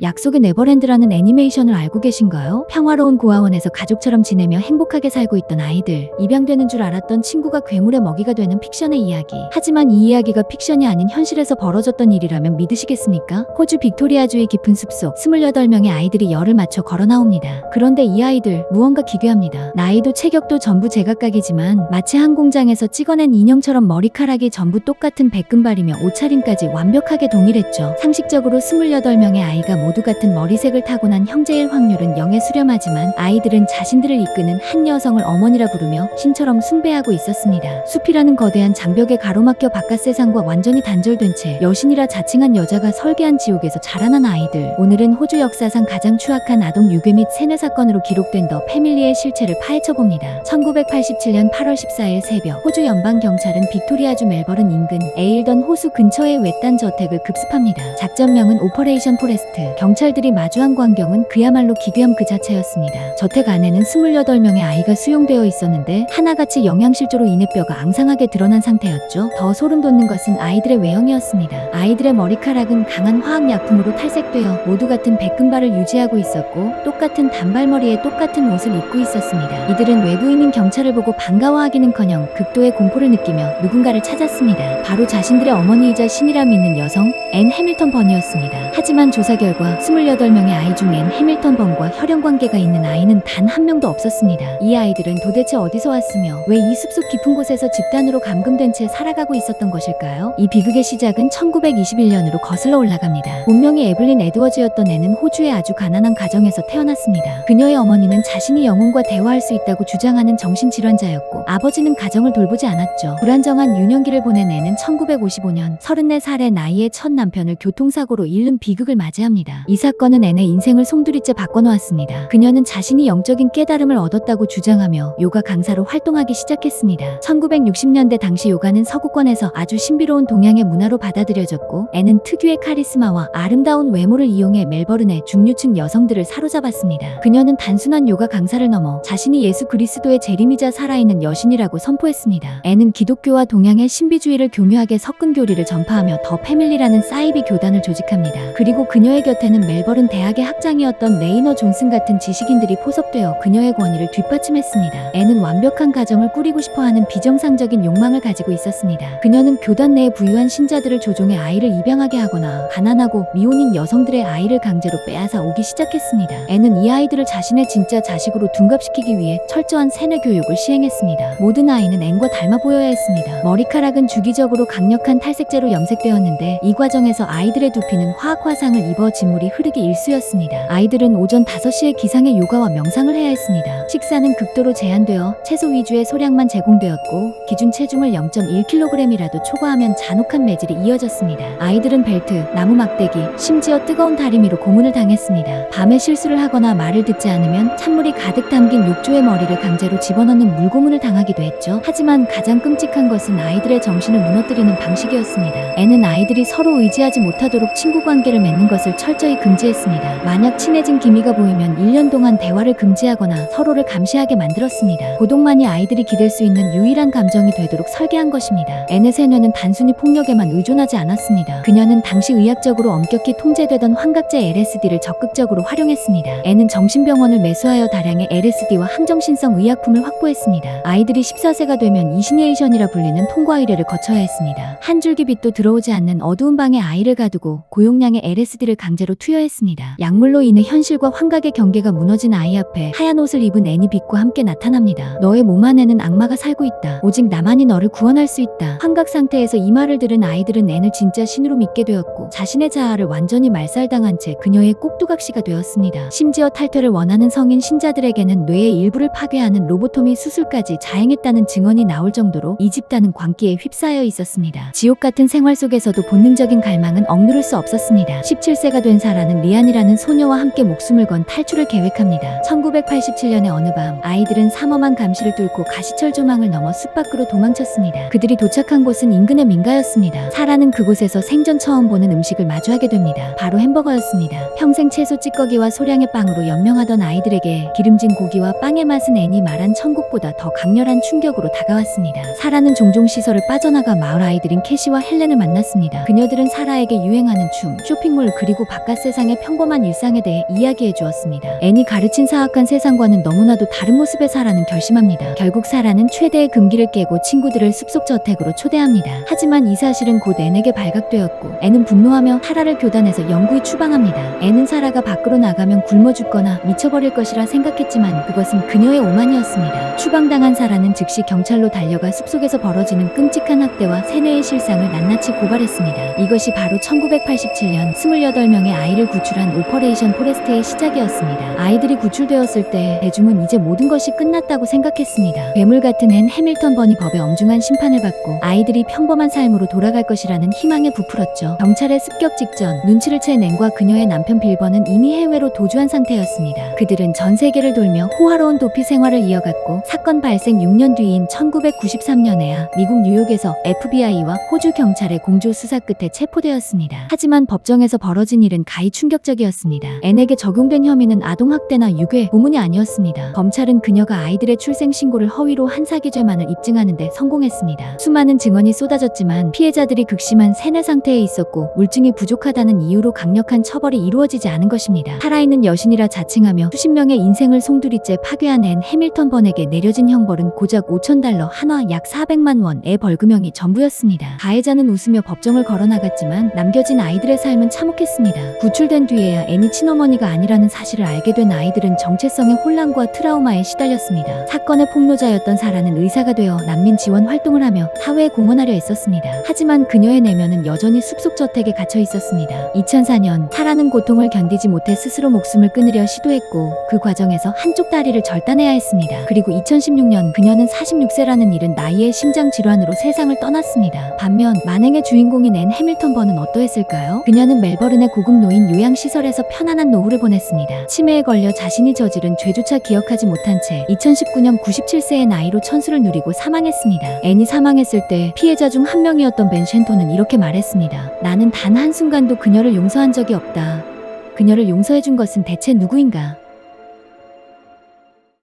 약속의 네버랜드라는 애니메이션을 알고 계신가요? 평화로운 고아원에서 가족처럼 지내며 행복하게 살고 있던 아이들, 입양되는 줄 알았던 친구가 괴물의 먹이가 되는 픽션의 이야기. 하지만 이 이야기가 픽션이 아닌 현실에서 벌어졌던 일이라면 믿으시겠습니까? 호주 빅토리아주의 깊은 숲속 28명의 아이들이 열을 맞춰 걸어 나옵니다. 그런데 이 아이들 무언가 기괴합니다. 나이도 체격도 전부 제각각이지만 마치 한 공장에서 찍어낸 인형처럼 머리카락이 전부 똑같은 백금발이며 옷차림까지 완벽하게 동일했죠. 상식적으로 28명의 아이가 모두 같은 머리색을 타고난 형제일 확률은 0에 수렴하지만 아이들은 자신들을 이끄는 한 여성을 어머니라 부르며 신처럼 숭배하고 있었습니다. 숲이라는 거대한 장벽에 가로막혀 바깥 세상과 완전히 단절된 채 여신이라 자칭한 여자가 설계한 지옥에서 자라난 아이들. 오늘은 호주 역사상 가장 추악한 아동 유괴 및 세뇌 사건으로 기록된 더 패밀리의 실체를 파헤쳐봅니다. 1987년 8월 14일 새벽 호주 연방경찰은 빅토리아주 멜버른 인근 에일던 호수 근처의 외딴 저택을 급습합니다. 작전명은 오퍼레이션 포레스트. 경찰들이 마주한 광경은 그야말로 기괴함 그 자체였습니다. 저택 안에는 28명의 아이가 수용되어 있었는데 하나같이 영양실조로 인해 뼈가 앙상하게 드러난 상태였죠. 더 소름 돋는 것은 아이들의 외형이었습니다. 아이들의 머리카락은 강한 화학약품으로 탈색되어 모두 같은 백금발을 유지하고 있었고 똑같은 단발머리에 똑같은 옷을 입고 있었습니다. 이들은 외부인인 경찰을 보고 반가워하기는커녕 극도의 공포를 느끼며 누군가를 찾았습니다. 바로 자신들의 어머니이자 신이라 믿는 여성 앤 해밀턴 번이었습니다. 하지만 조사 결과 28명의 아이 중 앤 해밀턴 번과 혈연관계가 있는 아이는 단 한 명도 없었습니다. 이 아이들은 도대체 어디서 왔으며 왜 이 숲속 깊은 곳에서 집단으로 감금된 채 살아가고 있었던 것일까요? 이 비극의 시작은 1921년으로 거슬러 올라갑니다. 본명이 에블린 에드워즈였던 애는 호주의 아주 가난한 가정에서 태어났습니다. 그녀의 어머니는 자신이 영혼과 대화할 수 있다고 주장하는 정신질환자였고 아버지는 가정을 돌보지 않았죠. 불안정한 유년기를 보낸 애는 1955년 34살의 나이에 첫 남편을 교통사고로 잃는 비극을 맞이합니다. 이 사건은 앤의 인생을 송두리째 바꿔놓았습니다. 그녀는 자신이 영적인 깨달음을 얻었다고 주장하며 요가 강사로 활동하기 시작했습니다. 1960년대 당시 요가는 서구권에서 아주 신비로운 동양의 문화로 받아들여졌고 앤은 특유의 카리스마와 아름다운 외모를 이용해 멜버른의 중류층 여성들을 사로잡았습니다. 그녀는 단순한 요가 강사를 넘어 자신이 예수 그리스도의 재림이자 살아있는 여신이라고 선포했습니다. 앤은 기독교와 동양의 신비주의를 교묘하게 섞은 교리를 전파하며 더 패밀리라는 사이비 교단을 조직합니다. 그리고 그녀의 곁에는 멜버른 대학의 학장이었던 레이너 존슨 같은 지식인들이 포섭되어 그녀의 권위를 뒷받침했습니다. 앤은 완벽한 가정을 꾸리고 싶어하는 비정상적인 욕망을 가지고 있었습니다. 그녀는 교단 내에 부유한 신자들을 조종해 아이를 입양하게 하거나 가난하고 미혼인 여성들의 아이를 강제로 빼앗아 오기 시작했습니다. 앤은 이 아이들을 자신의 진짜 자식으로 둔갑시키기 위해 철저한 세뇌 교육을 시행했습니다. 모든 아이는 앤과 닮아 보여야 했습니다. 머리카락은 주기적으로 강력한 탈색제로 염색되었는데 이 과정에서 아이들의 두피는 화학 화상을 입어 진물이 흐르기 일쑤였습니다. 아이들은 오전 5시에 기상의 요가와 명상을 해야 했습니다. 식사는 극도로 제한되어 채소 위주의 소량만 제공되었고 기준 체중을 0.1kg이라도 초과하면 잔혹한 매질이 이어졌습니다. 아이들은 벨트, 나무 막대기, 심지어 뜨거운 다리미로 고문을 당했습니다. 밤에 실수를 하거나 말을 듣지 않으면 찬물이 가득 담긴 욕조의 머리를 강제로 집어넣는 물고문을 당하기도 했죠. 하지만 가장 끔찍한 것은 아이들의 정신을 무너뜨리는 방식이었습니다. 앤은 아이들이 서로 의지하지 못하도록 친구 관계를 맺는 것을 철저히 금지했습니다. 만약 친해진 기미가 보이면 1년 동안 대화를 금지하거나 서로를 감시하게 만들었습니다. 고독만이 아이들이 기댈 수 있는 유일한 감정이 되도록 설계한 것입니다. 앤의 세뇌는 단순히 폭력에만 의존하지 않았습니다. 그녀는 당시 의학적으로 엄격히 통제되던 환각제 LSD를 적극적으로 활용했습니다. 앤은 정신병원을 매수하여 다량의 LSD와 항정신성 의약품을 확보했습니다. 아이들이 14세가 되면 이시니에이션이라 불리는 통과 의례를 거쳐야 했습니다. 한 줄기 빛도 들어오지 않는 어두운 방에 아이를 가두고 고용량의 LSD를 강제로 투여했습니다. 약물로 인해 현실과 환각의 경계가 무너진 아이 앞에 하얀 옷을 입은 앤이 빛과 함께 나타납니다. 너의 몸 안에는 악마가 살고 있다. 오직 나만이 너를 구원할 수 있다. 환각 상태에서 이 말을 들은 아이들은 앤을 진짜 신으로 믿게 되었고 자신의 자아를 완전히 말살당한 채 그녀의 꼭두각시가 되었습니다. 심지어 탈퇴를 원하는 성인 신자들에게는 뇌의 일부를 파괴하는 로보토미 수술까지 자행했다는 증언이 나올 정도로 이 집단은 광기에 휩싸여 있었습니다. 지옥 같은 생활 속에서도 본능적인 갈망은 억누를 수 없었습니다. 17세가 된 사라는 리안이라는 소녀와 함께 목숨을 건 탈출을 계획합니다. 1987년의 어느 밤 아이들은 삼엄한 감시를 뚫고 가시철 조망을 넘어 숲 밖으로 도망쳤습니다. 그들이 도착한 곳은 인근의 민가였습니다. 사라는 그곳에서 생전 처음 보는 음식을 마주하게 됩니다. 바로 햄버거였습니다. 평생 채소 찌꺼기와 소량의 빵으로 연명하던 아이들에게 기름진 고기와 빵의 맛은 앤이 말한 천국보다 더 강렬한 충격으로 다가왔습니다. 사라는 종종 시설을 빠져나가 마을 아이들인 캐시와 헬렌을 만났습니다. 그녀들은 사라에게 유행하는 춤, 쇼핑몰 그리고 바깥 바깥 세상의 평범한 일상에 대해 이야기해 주었습니다. 앤이 가르친 사악한 세상과는 너무나도 다른 모습의 사라는 결심합니다. 결국 사라는 최대의 금기를 깨고 친구들을 숲속 저택으로 초대합니다. 하지만 이 사실은 곧 앤에게 발각되었고 앤은 분노하며 사라를 교단에서 영구히 추방합니다. 앤은 사라가 밖으로 나가면 굶어 죽거나 미쳐버릴 것이라 생각했지만 그것은 그녀의 오만이었습니다. 추방당한 사라는 즉시 경찰로 달려가 숲속에서 벌어지는 끔찍한 학대와 세뇌의 실상을 낱낱이 고발했습니다. 이것이 바로 1987년 28명의 아이를 구출한 오퍼레이션 포레스트의 시작이었습니다. 아이들이 구출되었을 때 대중은 이제 모든 것이 끝났다고 생각했습니다. 괴물 같은 앤 해밀턴 번이 법의 엄중한 심판을 받고 아이들이 평범한 삶으로 돌아갈 것이라는 희망에 부풀었죠. 경찰의 습격 직전 눈치를 챈 앤과 그녀의 남편 빌버는 이미 해외로 도주한 상태였습니다. 그들은 전 세계를 돌며 호화로운 도피 생활을 이어갔고 사건 발생 6년 뒤인 1993년에야 미국 뉴욕에서 FBI와 호주 경찰의 공조 수사 끝에 체포되었습니다. 하지만 법정에서 벌어진 일은 가히 충격적이었습니다. 앤에게 적용된 혐의는 아동학대나 유괴, 고문이 아니었습니다. 검찰은 그녀가 아이들의 출생 신고를 허위로 한 사기죄만을 입증하는 데 성공했습니다. 수많은 증언이 쏟아졌지만 피해자들이 극심한 세뇌 상태에 있었고 물증이 부족하다는 이유로 강력한 처벌이 이루어지지 않은 것입니다. 살아있는 여신이라 자칭하며 수십 명의 인생을 송두리째 파괴한 앤 해밀턴 번에게 내려진 형벌은 고작 $5,000, 한화 약 400만 원의 벌금형이 전부였습니다. 가해자는 웃으며 법정을 걸어나갔지만 남겨진 아이들의 삶은 참혹했습니다. 구출된 뒤에야 앤이 친어머니가 아니라는 사실을 알게 된 아이들은 정체성의 혼란과 트라우마에 시달렸습니다. 사건의 폭로자였던 사라는 의사가 되어 난민 지원 활동을 하며 사회에 공헌하려 애썼습니다. 하지만 그녀의 내면은 여전히 숲속 저택에 갇혀 있었습니다. 2004년 사라는 고통을 견디지 못해 스스로 목숨을 끊으려 시도했고 그 과정에서 한쪽 다리를 절단해야 했습니다. 그리고 2016년 그녀는 46세라는 이른 나이에 심장 질환으로 세상을 떠났습니다. 반면 만행의 주인공인 앤 해밀턴 번은 어떠했을까요? 그녀는 멜버른의 고급 노인 요양시설에서 편안한 노후를 보냈습니다. 치매에 걸려 자신이 저지른 죄조차 기억하지 못한 채 2019년 97세의 나이로 천수를 누리고 사망했습니다. 앤이 사망했을 때 피해자 중 한 명이었던 벤 쉔톤은 이렇게 말했습니다. 나는 단 한순간도 그녀를 용서한 적이 없다. 그녀를 용서해준 것은 대체 누구인가?